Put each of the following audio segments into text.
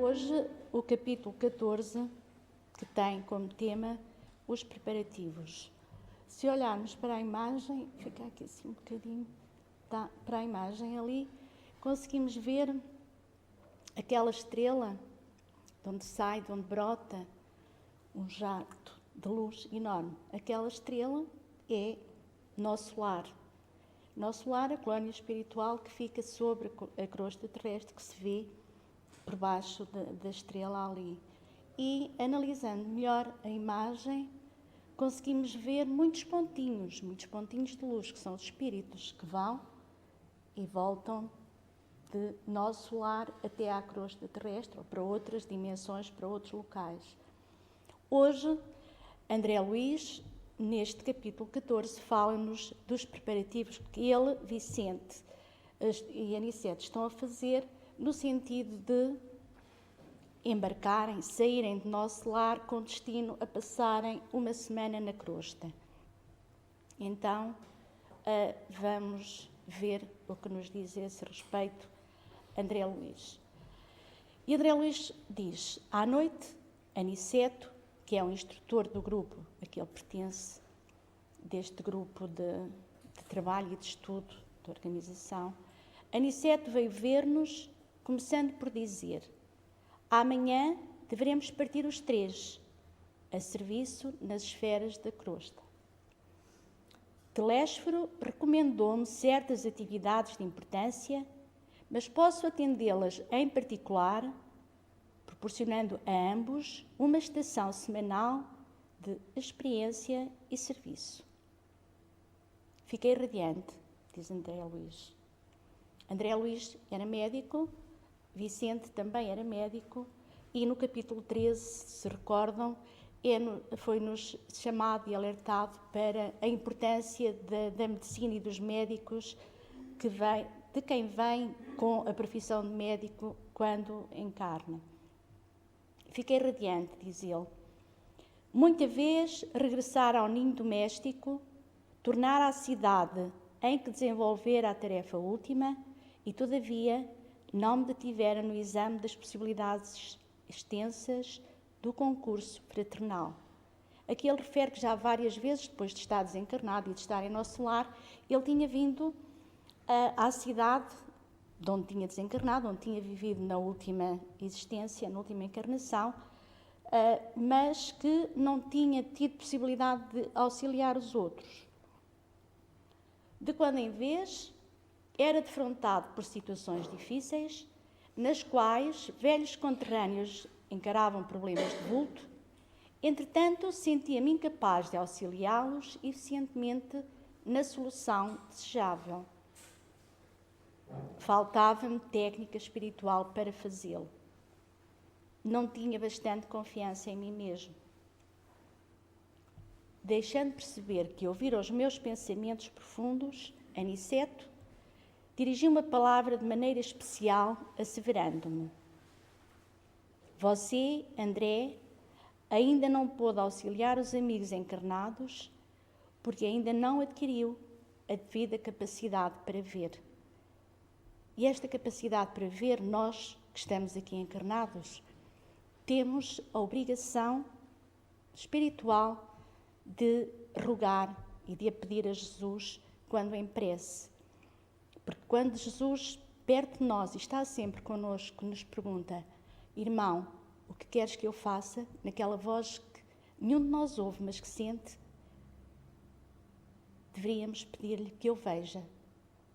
hoje o capítulo 14, que tem como tema os preparativos. Se olharmos para a imagem, fica aqui assim um bocadinho, tá, para a imagem ali, conseguimos ver aquela estrela de onde sai, de onde brota um jato de luz enorme. Aquela estrela é nosso lar. Nosso lar, a colónia espiritual que fica sobre a crosta terrestre, que se vê por baixo da estrela ali. E, analisando melhor a imagem, conseguimos ver muitos pontinhos de luz, que são os espíritos que vão e voltam de nosso lar até à crosta terrestre, ou para outras dimensões, para outros locais. Hoje, André Luís, neste capítulo 14, fala-nos dos preparativos que ele, Vicente e Aniceto estão a fazer no sentido de embarcarem, saírem de nosso lar com destino a passarem uma semana na crosta. Então, vamos ver o que nos diz a esse respeito André Luís. E André Luís diz, à noite, Aniceto, que é um instrutor do grupo a que ele pertence, deste grupo de trabalho e de estudo, de organização, Aniceto veio ver-nos, começando por dizer: amanhã deveremos partir os 3, a serviço nas esferas da crosta. Telésforo recomendou-me certas atividades de importância, mas posso atendê-las em particular, proporcionando a ambos uma estação semanal de experiência e serviço. Fiquei radiante, diz André Luís. André Luís era médico, Vicente também era médico, e no capítulo 13, se recordam, foi-nos chamado e alertado para a importância da medicina e dos médicos, de quem vem com a profissão de médico quando encarna. Fiquei radiante, diz ele. Muita vez regressar ao ninho doméstico, tornar à cidade em que desenvolvera a tarefa última, e todavia não me detivera no exame das possibilidades extensas do concurso fraternal. Aqui ele refere que já várias vezes, depois de estar desencarnado e de estar em nosso lar, ele tinha vindo à cidade de onde tinha desencarnado, onde tinha vivido na última existência, na última encarnação, mas que não tinha tido possibilidade de auxiliar os outros. De quando em vez, era defrontado por situações difíceis, nas quais velhos conterrâneos encaravam problemas de vulto. Entretanto, sentia-me incapaz de auxiliá-los eficientemente na solução desejável. Faltava-me técnica espiritual para fazê-lo. Não tinha bastante confiança em mim mesmo. Deixando perceber que ouvir os meus pensamentos profundos, Aniceto dirigiu uma palavra de maneira especial, asseverando-me: você, André, ainda não pôde auxiliar os amigos encarnados porque ainda não adquiriu a devida capacidade para ver. E esta capacidade para ver, nós que estamos aqui encarnados, temos a obrigação espiritual de rogar e de a pedir a Jesus quando em prece. Porque quando Jesus, perto de nós, e está sempre connosco, nos pergunta: irmão, o que queres que eu faça? Naquela voz que nenhum de nós ouve, mas que sente, deveríamos pedir-lhe que eu veja.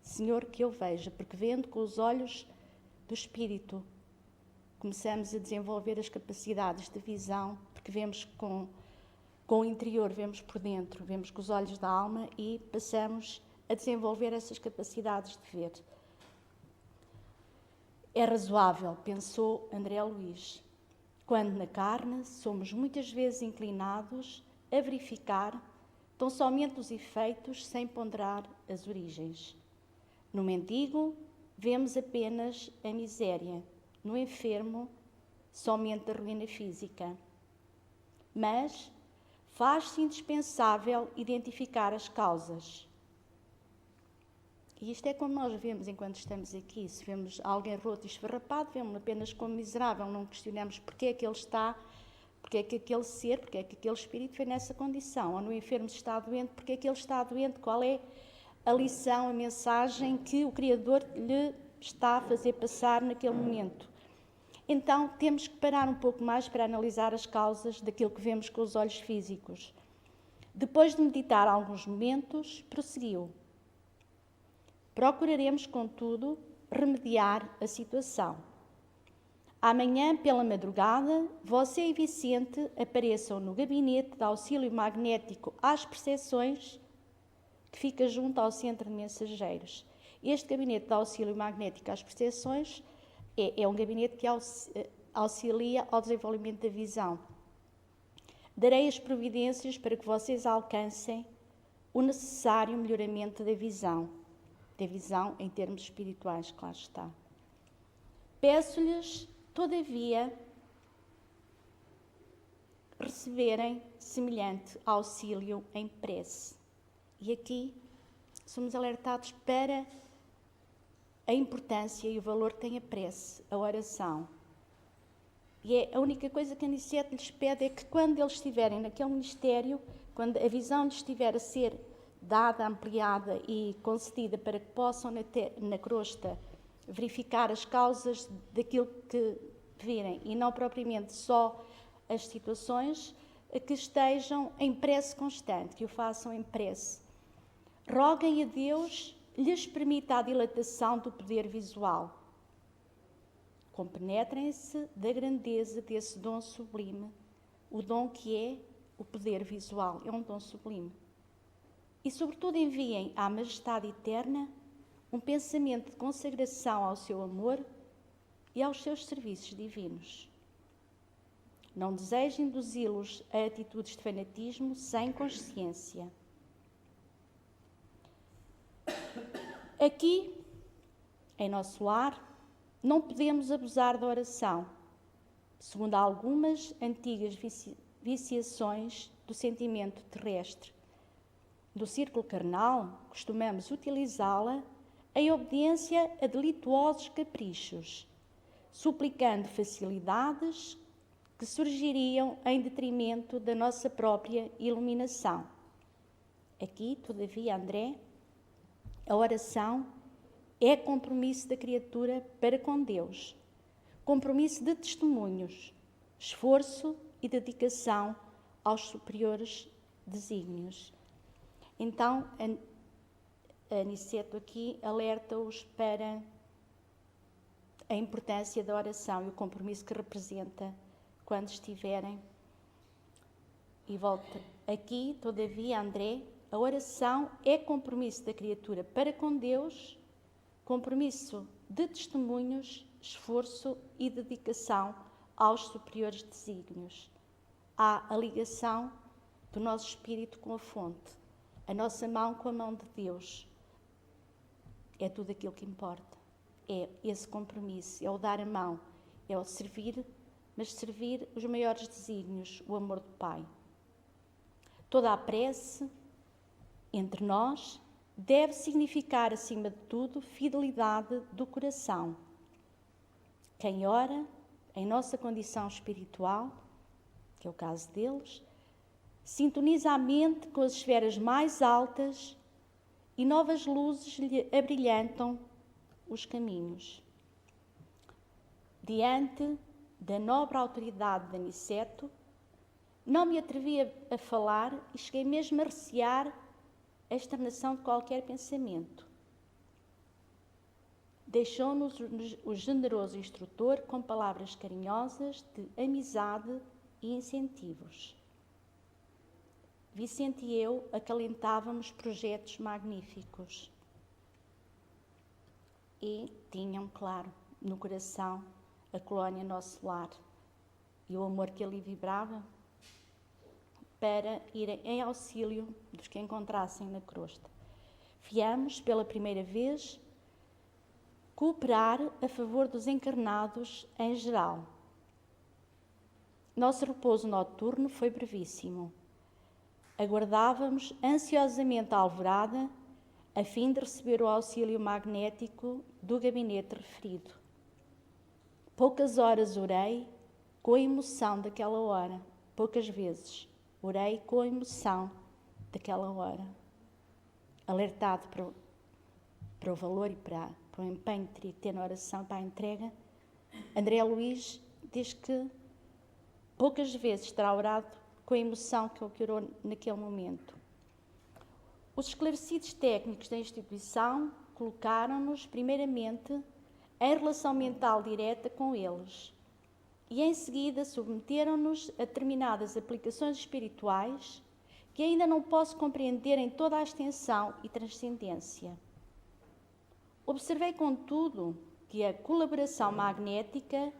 Senhor, que eu veja, porque vendo com os olhos do Espírito, começamos a desenvolver as capacidades de visão, porque vemos com o interior, vemos por dentro, vemos com os olhos da alma e passamos a desenvolver essas capacidades de ver. É razoável, pensou André Luís, quando na carne somos muitas vezes inclinados a verificar tão somente os efeitos sem ponderar as origens. No mendigo, vemos apenas a miséria, no enfermo, somente a ruína física. Mas faz-se indispensável identificar as causas. E isto é como nós vemos enquanto estamos aqui. Se vemos alguém roto e esfarrapado, vemos-lo apenas como miserável, não questionamos porque é que ele está, porque é que aquele ser, porque é que aquele espírito foi nessa condição. Ou no enfermo se está doente, porque é que ele está doente, qual é a lição, a mensagem que o Criador lhe está a fazer passar naquele momento. Então temos que parar um pouco mais para analisar as causas daquilo que vemos com os olhos físicos. Depois de meditar alguns momentos, prosseguiu. Procuraremos, contudo, remediar a situação. Amanhã, pela madrugada, você e Vicente apareçam no gabinete de auxílio magnético às percepções que fica junto ao centro de mensageiros. Este gabinete de auxílio magnético às percepções é um gabinete que auxilia ao desenvolvimento da visão. Darei as providências para que vocês alcancem o necessário melhoramento da visão em termos espirituais, claro está. Peço-lhes, todavia, receberem semelhante auxílio em prece. E aqui somos alertados para a importância e o valor que tem a prece, a oração. E a única coisa que a Aniceto lhes pede é que quando eles estiverem naquele ministério, quando a visão lhes estiver a ser dada, ampliada e concedida para que possam na crosta verificar as causas daquilo que virem e não propriamente só as situações, que estejam em prece constante, que o façam em prece. Roguem a Deus lhes permita a dilatação do poder visual. Compenetrem-se da grandeza desse dom sublime, o dom que é o poder visual, é um dom sublime. E, sobretudo, enviem à Majestade Eterna um pensamento de consagração ao seu amor e aos seus serviços divinos. Não desejem induzi-los a atitudes de fanatismo sem consciência. Aqui, em nosso lar, não podemos abusar da oração, segundo algumas antigas viciações do sentimento terrestre. Do círculo carnal, costumamos utilizá-la em obediência a delituosos caprichos, suplicando facilidades que surgiriam em detrimento da nossa própria iluminação. Aqui, todavia, André, a oração é compromisso da criatura para com Deus, compromisso de testemunhos, esforço e dedicação aos superiores desígnios. Então, a Aniceto aqui alerta-os para a importância da oração e o compromisso que representa quando estiverem. E volta aqui, todavia, André, a oração é compromisso da criatura para com Deus, compromisso de testemunhos, esforço e dedicação aos superiores desígnios. Há a ligação do nosso espírito com a fonte, a nossa mão com a mão de Deus. É tudo aquilo que importa. É esse compromisso, é o dar a mão, é o servir, mas servir os maiores desígnios, o amor do Pai. Toda a prece entre nós deve significar, acima de tudo, fidelidade do coração. Quem ora, em nossa condição espiritual, que é o caso deles, sintoniza a mente com as esferas mais altas e novas luzes lhe abrilhantam os caminhos. Diante da nobre autoridade de Aniceto, não me atrevi a falar e cheguei mesmo a recear a externação de qualquer pensamento. Deixou-nos o generoso instrutor com palavras carinhosas de amizade e incentivos. Vicente e eu acalentávamos projetos magníficos e tinham, claro, no coração a colónia Nosso Lar e o amor que ali vibrava para irem em auxílio dos que encontrassem na crosta. Viemos, pela primeira vez, cooperar a favor dos encarnados em geral. Nosso repouso noturno foi brevíssimo. Aguardávamos ansiosamente a alvorada, a fim de receber o auxílio magnético do gabinete referido. Poucas horas orei com a emoção daquela hora, poucas vezes orei com a emoção daquela hora, alertado para o valor e para o empenho que teria que ter na oração para a entrega. André Luiz diz que poucas vezes terá orado com a emoção que orou naquele momento. Os esclarecidos técnicos da instituição colocaram-nos, primeiramente, em relação mental direta com eles e, em seguida, submeteram-nos a determinadas aplicações espirituais que ainda não posso compreender em toda a extensão e transcendência. Observei, contudo, que a colaboração magnética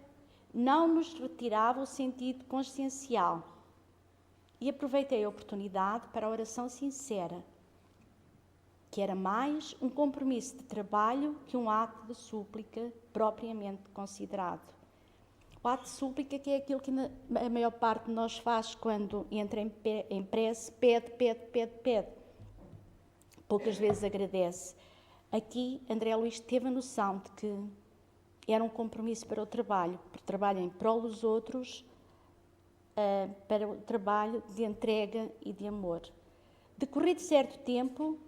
não nos retirava o sentido consciencial e aproveitei a oportunidade para a oração sincera, que era mais um compromisso de trabalho que um ato de súplica propriamente considerado. O ato de súplica que é aquilo que a maior parte de nós faz quando entra em prece, pede. Poucas vezes agradece. Aqui, André Luiz teve a noção de que era um compromisso para o trabalho em prol dos outros, para o trabalho de entrega e de amor. Decorrido certo tempo,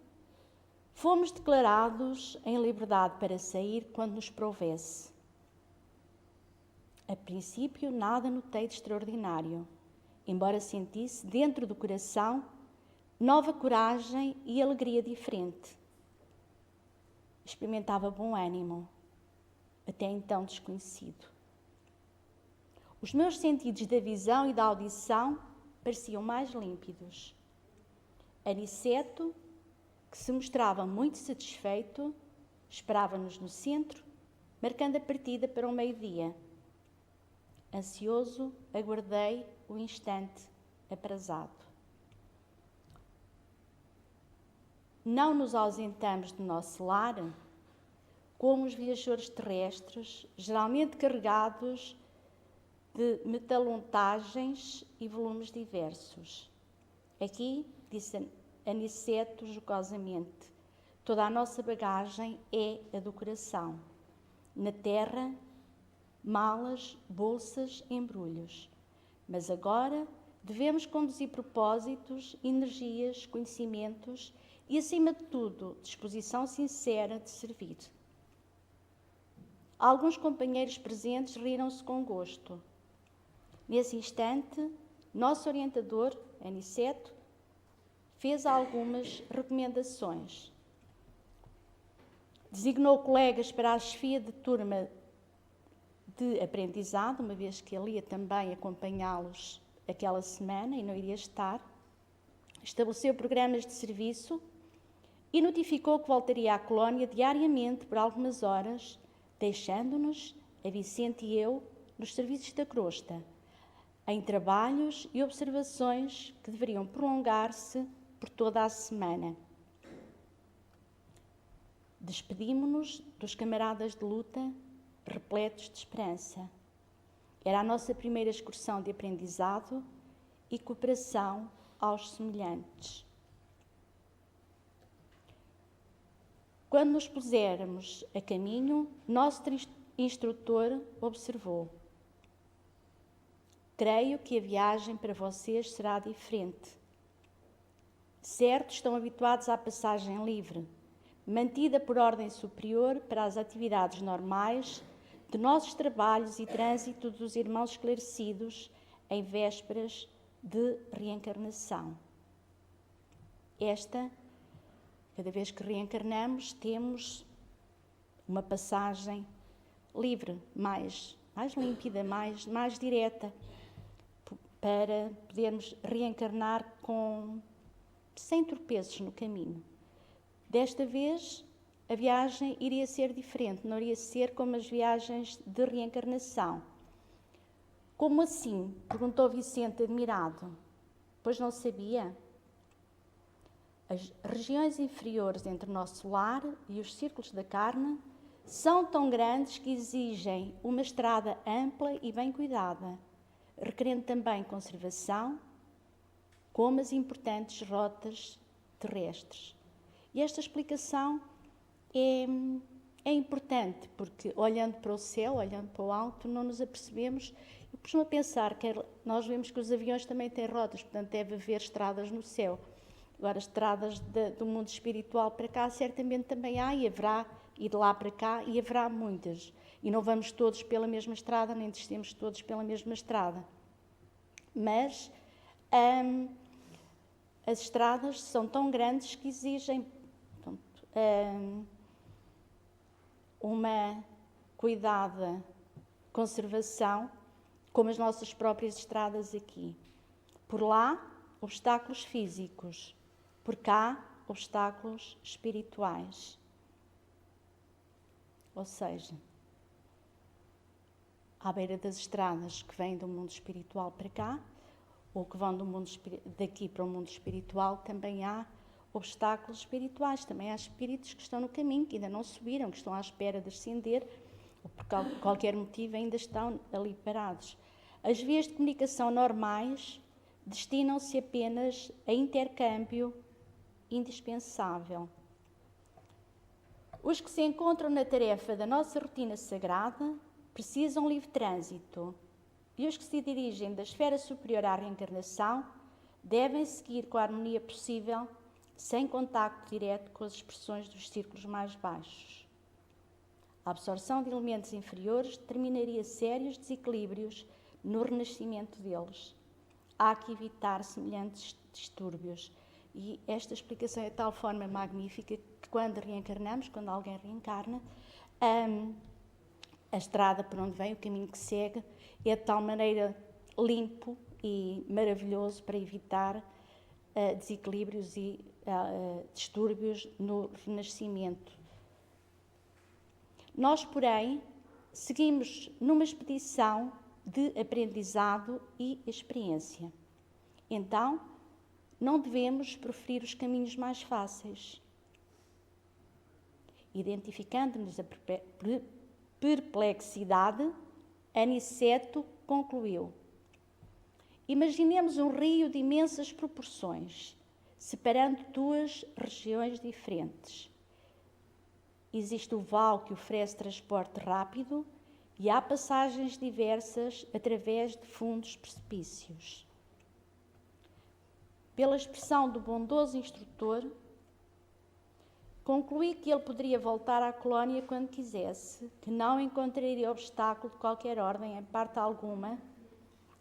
fomos declarados em liberdade para sair quando nos prouvesse. A princípio, nada notei de extraordinário, embora sentisse dentro do coração nova coragem e alegria diferente. Experimentava bom ânimo, até então desconhecido. Os meus sentidos da visão e da audição pareciam mais límpidos. Aniceto, que se mostrava muito satisfeito, esperava-nos no centro, marcando a partida para o meio-dia. Ansioso, aguardei o instante aprazado. Não nos ausentamos do nosso lar, como os viajores terrestres, geralmente carregados de metalontagens e volumes diversos. Aqui, disse Aniceto jocosamente, toda a nossa bagagem é a do coração. Na terra, malas, bolsas, embrulhos. Mas agora devemos conduzir propósitos, energias, conhecimentos e, acima de tudo, disposição sincera de servir. Alguns companheiros presentes riram-se com gosto. Nesse instante, nosso orientador, Aniceto, fez algumas recomendações. Designou colegas para a chefia de turma de aprendizado, uma vez que ele ia também acompanhá-los aquela semana e não iria estar. Estabeleceu programas de serviço e notificou que voltaria à colónia diariamente por algumas horas, deixando-nos, a Vicente e eu, nos serviços da crosta, em trabalhos e observações que deveriam prolongar-se por toda a semana. Despedimos-nos dos camaradas de luta, repletos de esperança. Era a nossa primeira excursão de aprendizado e cooperação aos semelhantes. Quando nos pusermos a caminho, nosso instrutor observou: creio que a viagem para vocês será diferente. Certo, estão habituados à passagem livre, mantida por ordem superior para as atividades normais de nossos trabalhos e trânsito dos irmãos esclarecidos em vésperas de reencarnação. Cada vez que reencarnamos, temos uma passagem livre, mais límpida, mais direta, para podermos reencarnar sem tropeços no caminho. Desta vez, a viagem iria ser diferente, não iria ser como as viagens de reencarnação. Como assim? Perguntou Vicente, admirado. Pois não sabia? As regiões inferiores entre o nosso lar e os círculos da carne são tão grandes que exigem uma estrada ampla e bem cuidada, requerendo também conservação, como as importantes rotas terrestres. E esta explicação é importante, porque olhando para o céu, olhando para o alto, não nos apercebemos. Eu costumo pensar que nós vemos que os aviões também têm rodas, portanto deve haver estradas no céu. Agora, estradas do mundo espiritual para cá, certamente também há e haverá, e de lá para cá, e haverá muitas. E não vamos todos pela mesma estrada, nem descemos todos pela mesma estrada. Mas as estradas são tão grandes que exigem uma cuidada conservação, como as nossas próprias estradas aqui. Por lá, obstáculos físicos. Por cá, obstáculos espirituais. Ou seja, à beira das estradas que vêm do mundo espiritual para cá, ou que vão daqui para o mundo espiritual, também há obstáculos espirituais. Também há espíritos que estão no caminho, que ainda não subiram, que estão à espera de ascender, ou por qualquer motivo ainda estão ali parados. As vias de comunicação normais destinam-se apenas a intercâmbio indispensável. Os que se encontram na tarefa da nossa rotina sagrada precisam livre trânsito, e os que se dirigem da esfera superior à reencarnação devem seguir com a harmonia possível, sem contacto direto com as expressões dos círculos mais baixos. A absorção de elementos inferiores determinaria sérios desequilíbrios no renascimento deles. Há que evitar semelhantes distúrbios. E esta explicação é de tal forma magnífica que quando reencarnamos, quando alguém reencarna, a estrada por onde vem, o caminho que segue, é de tal maneira limpo e maravilhoso para evitar desequilíbrios e distúrbios no renascimento. Nós, porém, seguimos numa expedição de aprendizado e experiência. Então, não devemos preferir os caminhos mais fáceis. Identificando-nos a perplexidade, Aniceto concluiu: imaginemos um rio de imensas proporções, separando duas regiões diferentes. Existe o vale que oferece transporte rápido e há passagens diversas através de fundos precipícios. Pela expressão do bondoso instrutor, concluí que ele poderia voltar à colónia quando quisesse, que não encontraria obstáculo de qualquer ordem em parte alguma,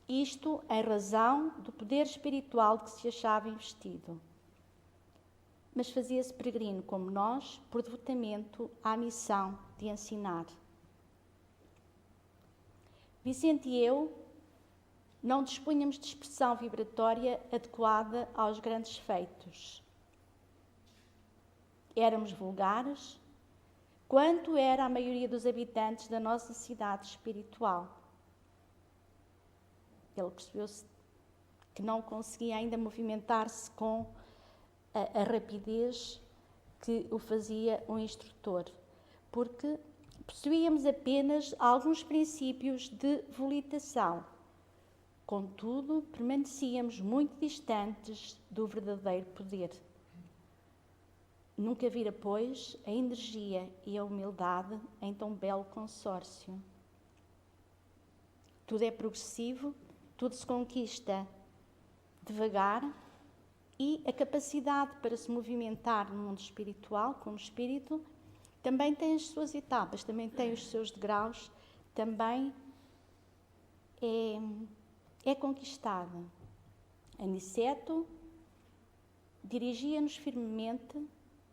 isto em razão do poder espiritual de que se achava investido. Mas fazia-se peregrino como nós, por devotamento à missão de ensinar. Vicente e eu não dispunhamos de expressão vibratória adequada aos grandes feitos. Éramos vulgares, quanto era a maioria dos habitantes da nossa cidade espiritual. Ele percebeu-se que não conseguia ainda movimentar-se com a rapidez que o fazia um instrutor, porque possuíamos apenas alguns princípios de volitação. Contudo, permanecíamos muito distantes do verdadeiro poder. Nunca vira, pois, a energia e a humildade em tão belo consórcio. Tudo é progressivo, tudo se conquista devagar, e a capacidade para se movimentar no mundo espiritual, como espírito, também tem as suas etapas, também tem os seus degraus, também é conquistada. Aniceto dirigia-nos firmemente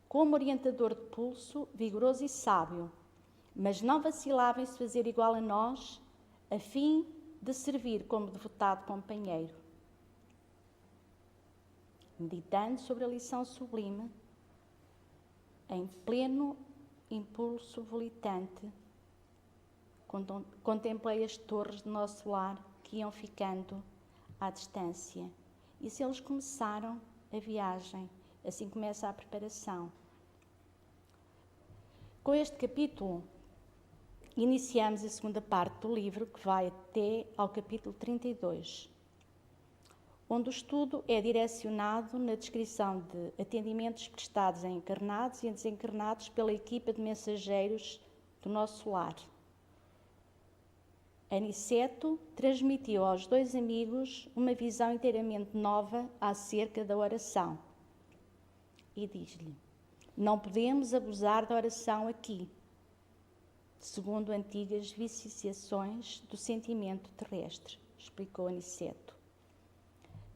como orientador de pulso, vigoroso e sábio, mas não vacilava em se fazer igual a nós, a fim de servir como devotado companheiro. Meditando sobre a lição sublime, em pleno impulso volitante, contemplei as torres do nosso lar que iam ficando à distância. E se eles começaram a viagem, assim começa a preparação. Com este capítulo, iniciamos a segunda parte do livro, que vai até ao capítulo 32, onde o estudo é direcionado na descrição de atendimentos prestados a encarnados e a desencarnados pela equipa de mensageiros do nosso lar. Aniceto transmitiu aos dois amigos uma visão inteiramente nova acerca da oração e diz-lhe: não podemos abusar da oração aqui, segundo antigas viciações do sentimento terrestre, explicou Aniceto.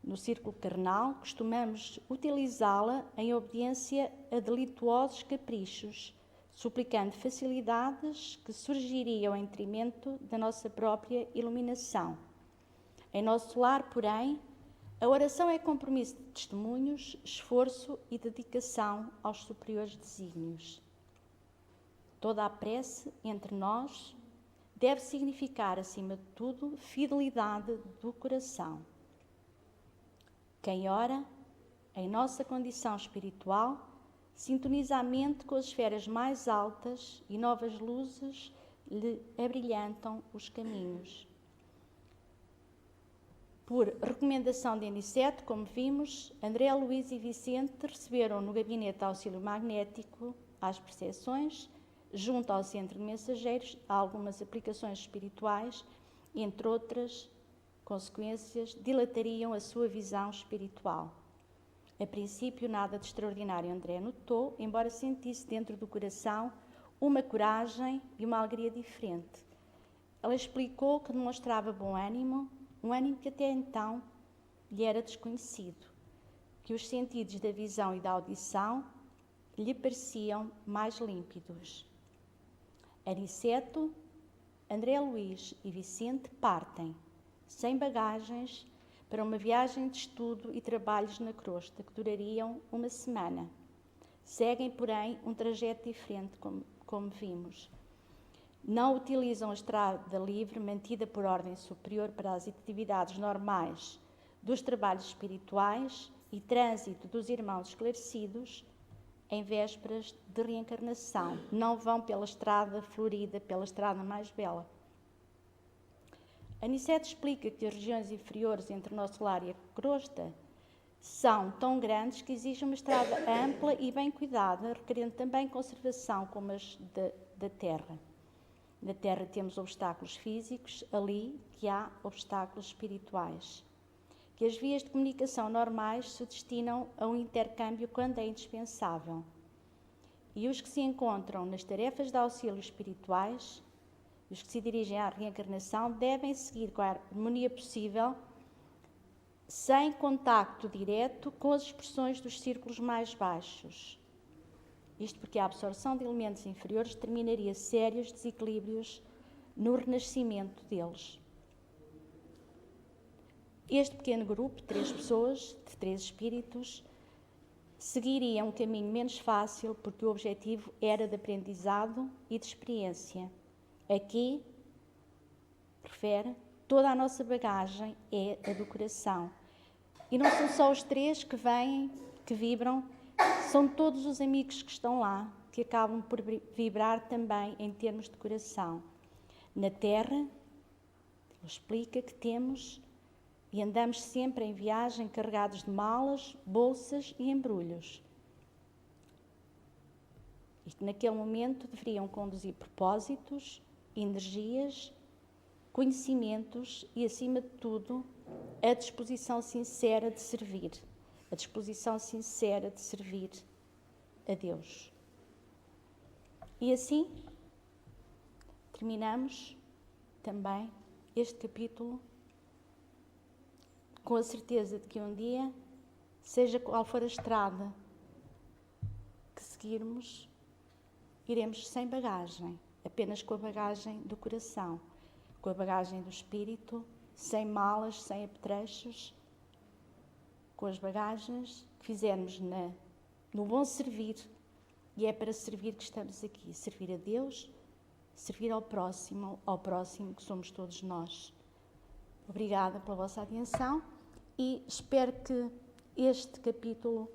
No círculo carnal, costumamos utilizá-la em obediência a delituosos caprichos, suplicando facilidades que surgiriam em detrimento da nossa própria iluminação. Em nosso lar, porém, a oração é compromisso de testemunhos, esforço e dedicação aos superiores desígnios. Toda a prece entre nós deve significar, acima de tudo, fidelidade do coração. Quem ora, em nossa condição espiritual, sintoniza a mente com as esferas mais altas e novas luzes lhe abrilhantam os caminhos. Por recomendação de Aniceto, como vimos, André Luís e Vicente receberam no gabinete de auxílio magnético às percepções, junto ao centro de mensageiros, algumas aplicações espirituais, entre outras consequências, dilatariam a sua visão espiritual. A princípio, nada de extraordinário André notou, embora sentisse dentro do coração uma coragem e uma alegria diferente. Ela explicou que demonstrava bom ânimo, um ânimo que até então lhe era desconhecido, que os sentidos da visão e da audição lhe pareciam mais límpidos. Aniceto, André Luís e Vicente partem, sem bagagens, para uma viagem de estudo e trabalhos na crosta, que durariam uma semana. Seguem, porém, um trajeto diferente, como vimos. Não utilizam a estrada livre mantida por ordem superior para as atividades normais dos trabalhos espirituais e trânsito dos irmãos esclarecidos em vésperas de reencarnação. Não vão pela estrada florida, pela estrada mais bela. Aniceto explica que as regiões inferiores entre o nosso lar e a crosta são tão grandes que exigem uma estrada ampla e bem cuidada, requerendo também conservação como as da terra. Na terra temos obstáculos físicos, ali que há obstáculos espirituais. Que as vias de comunicação normais se destinam a um intercâmbio quando é indispensável. E os que se encontram nas tarefas de auxílio espirituais, os que se dirigem à reencarnação, devem seguir com a harmonia possível, sem contacto direto com as expressões dos círculos mais baixos. Isto porque a absorção de elementos inferiores determinaria sérios desequilíbrios no renascimento deles. Este pequeno grupo, 3 pessoas, de 3 espíritos, seguiria um caminho menos fácil, porque o objetivo era de aprendizado e de experiência. Aqui, refere, toda a nossa bagagem é a do coração. E não são só os 3 que vêm, que vibram, são todos os amigos que estão lá, que acabam por vibrar também em termos de coração. Na Terra, ele explica que temos e andamos sempre em viagem carregados de malas, bolsas e embrulhos. E que naquele momento deveriam conduzir propósitos, energias, conhecimentos e, acima de tudo, a disposição sincera de servir. A disposição sincera de servir a Deus. E assim, terminamos também este capítulo com a certeza de que um dia, seja qual for a estrada que seguirmos, iremos sem bagagem, apenas com a bagagem do coração, com a bagagem do espírito, sem malas, sem apetrechos, com as bagagens que fizermos no bom servir, e é para servir que estamos aqui, servir a Deus, servir ao próximo que somos todos nós. Obrigada pela vossa atenção e espero que este capítulo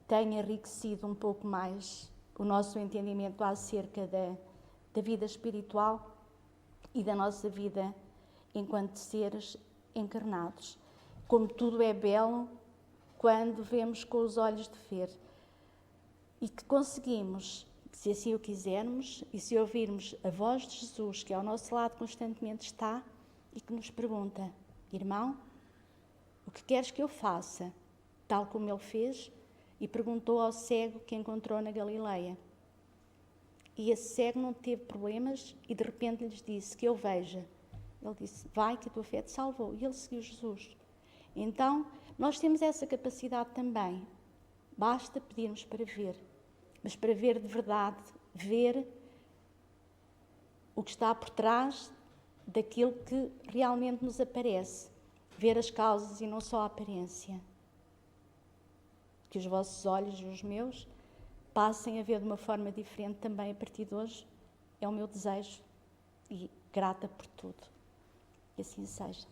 tenha enriquecido um pouco mais o nosso entendimento acerca da vida espiritual e da nossa vida enquanto seres encarnados. como tudo é belo quando vemos com os olhos de ver. E que conseguimos, se assim o quisermos, e se ouvirmos a voz de Jesus, que ao nosso lado constantemente está, e que nos pergunta: irmão, o que queres que eu faça? Tal como ele fez e perguntou ao cego que encontrou na Galileia. E esse cego não teve problemas e de repente lhes disse: que eu veja. Ele disse: vai, que a tua fé te salvou. E ele seguiu Jesus. Então, nós temos essa capacidade também. Basta pedirmos para ver. Mas para ver de verdade, ver o que está por trás daquilo que realmente nos aparece. Ver as causas e não só a aparência. Que os vossos olhos e os meus passem a ver de uma forma diferente também a partir de hoje. É o meu desejo e grata por tudo. Que assim seja.